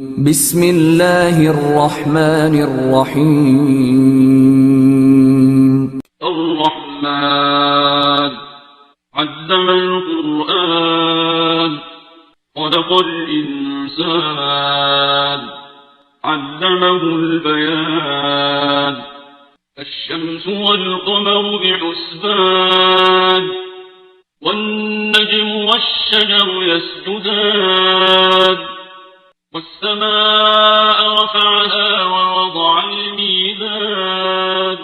بسم الله الرحمن الرحيم. الرحمن علم القرآن خلق الإنسان علمه البيان الشمس والقمر بحسبان والنجم والشجر يسجدان والسماء رفعها ووضع الميزان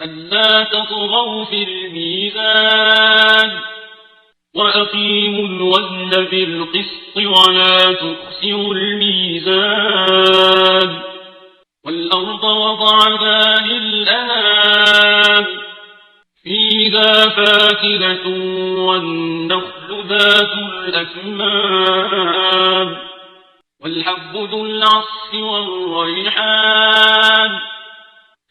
ألا تطغوا في الميزان وأقيموا الوزن بالقسط ولا تخسروا الميزان والأرض وضعها للأنام فيها فاكهة والنخل ذات الأكمام والحب ذو العصف والريحان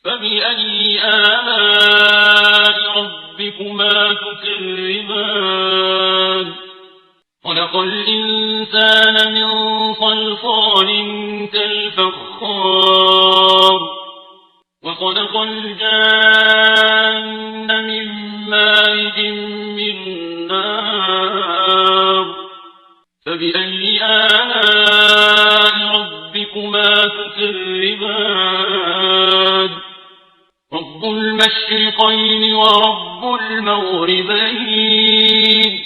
فبأي آلاء ربكما تكذبان خلق الإنسان من صلصال كالفخار وخلق الجان من مارج من نار فبأي آلاء ربكما تكذبان رب المشرقين ورب المغربين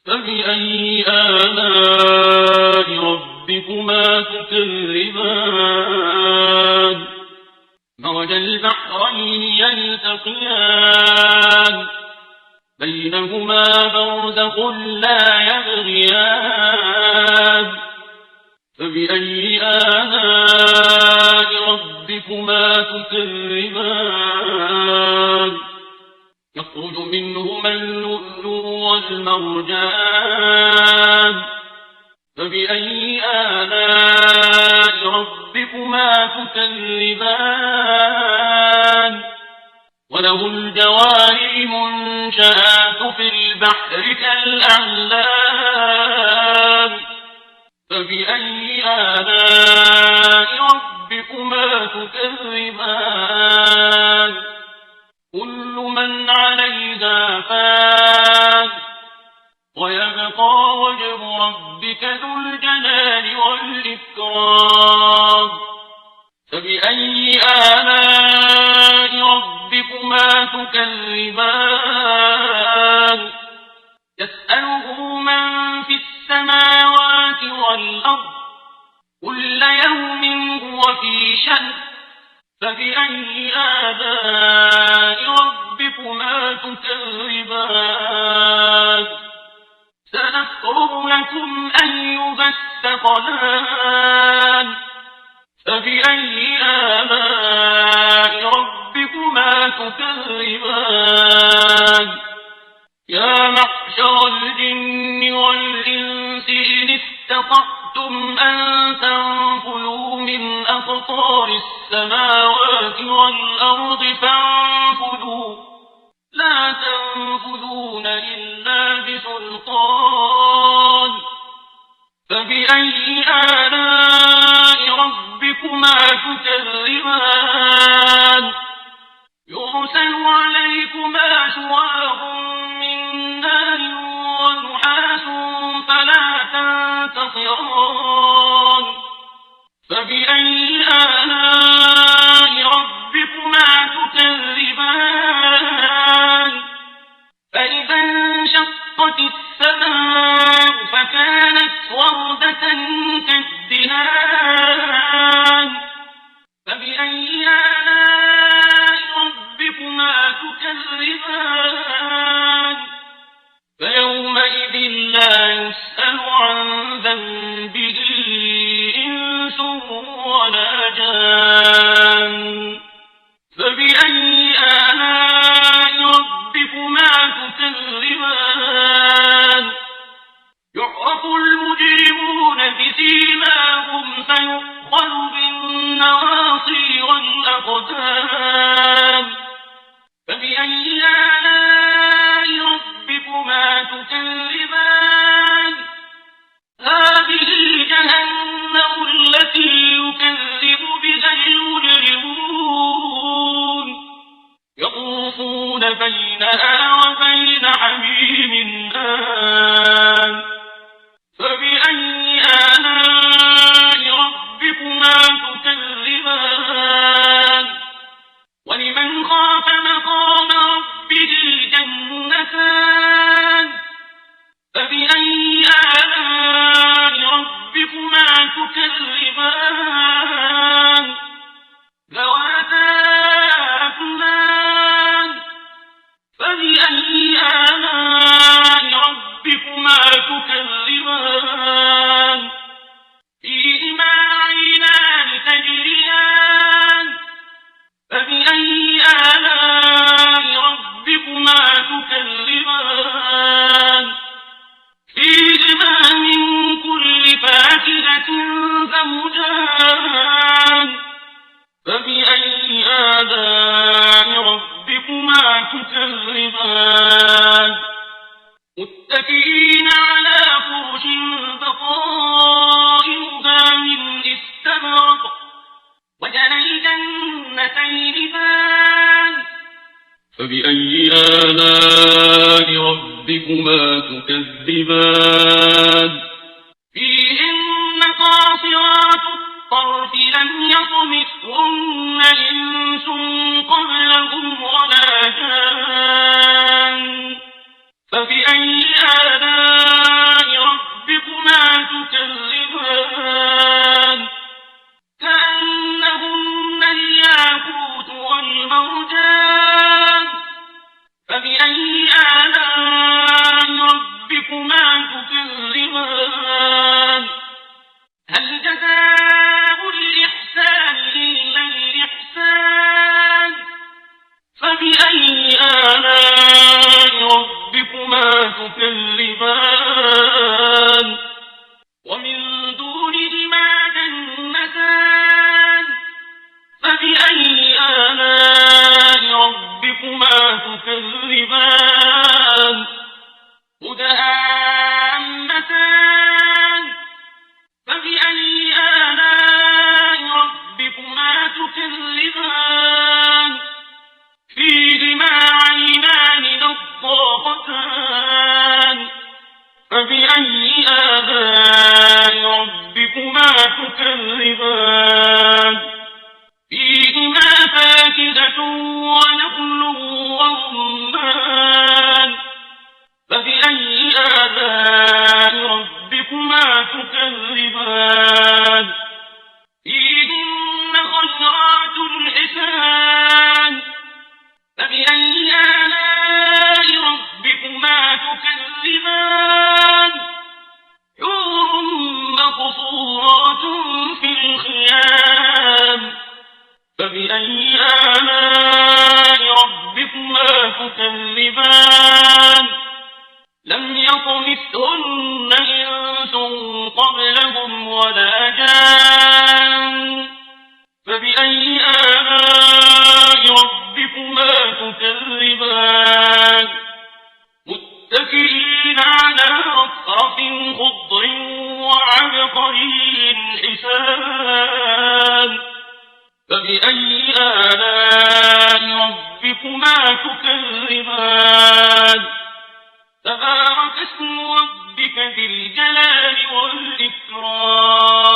فبأي آلاء ربكما تكذبان مرج البحرين يلتقيان بينهما برزخ لا يبغيان فبأي آلاء ربكما تكذبان يخرج منهما اللؤلؤ والمرجان فبأي آلاء ربكما تكذبان وله الجوار المنشآت في البحر كالأعلام فبأي آلاء ربكما تكذبان كل من عليها فان ويبقى وجه ربك ذو الجلال والإكرام فبأي آلاء ربكما تكذبان يسأله من في السماوات والأرض كل يوم هو في شأن فبأي آلاء ربكما تكذبان سنفرغ لكم أيها الثقلان فبأي آلاء ربكما تكذبان يا معشر الجن والإنس إن استطعتم أن تنفذوا من أقطار السماوات والأرض فانفذوا لا تنفذون إلا بسلطان فبأي آلاء ربكما تكذبان يرسل عليكما شواظ من نار ونحاس فلا تنتصران فبأي آلاء ربكما تكذبان فإذا انشقت السماء فكانت وردة كالدهان فبأي آلاء ربكما تكذبان فيومئذ لا يسأل عن ذنبه إنس ولا جان فبأي آلاء ربكما تكذبان يعرف المجرمون بسيماهم فيؤخذ بالنواصي والأقدام فبأي آلاء ربكما تكذبان هذه جهنم تكذبان ذواتا أفنان فبأي آلاء ربكما تكذبان فيهما عينان تجريان فبأي آلاء ربكما تكذبان فيهما من كل فاكهة زوجان فبأي آلاء ربكما تكذبان متكئين على فرش بطائنها من استبرق وجنى الجنتين دان فبأي آلاء ربكما تكذبان فيهن قاصرات الطرف لم يطمثهن إنس قبلهم ولا جان فبأي آلاء ربكما تكذبان كأنهن الياقوت والمرجان فبأي آلاء ربكما تكذبان هل جزاء الإحسان إلا الإحسان فبأي آلاء ربكما تكذبان ومن دونهما جنتان فبأي آلاء ربكما تكذبان مدهامتان فبأي آلاء ربكما تكذبان فيهما عينان نضاختان فبأي آلاء ربكما تكذبان فيهما فاكهة ونخل ورمان فبأي آلاء ربكما تكذبان فيهن خيرات حسان فبأي آلاء ربكما تكذبان حور مقصورات في الخيام فبأي آلاء ربكما تكذبان لم يطمثهن إنس قبلهم ولا جان فبأي آلاء ربكما تكذبان متكئين على رفرف خضر وعبقري حسان فبأي آلاء ربكما تكذبان تبارك اسم ربك ذي الجلال والإكرام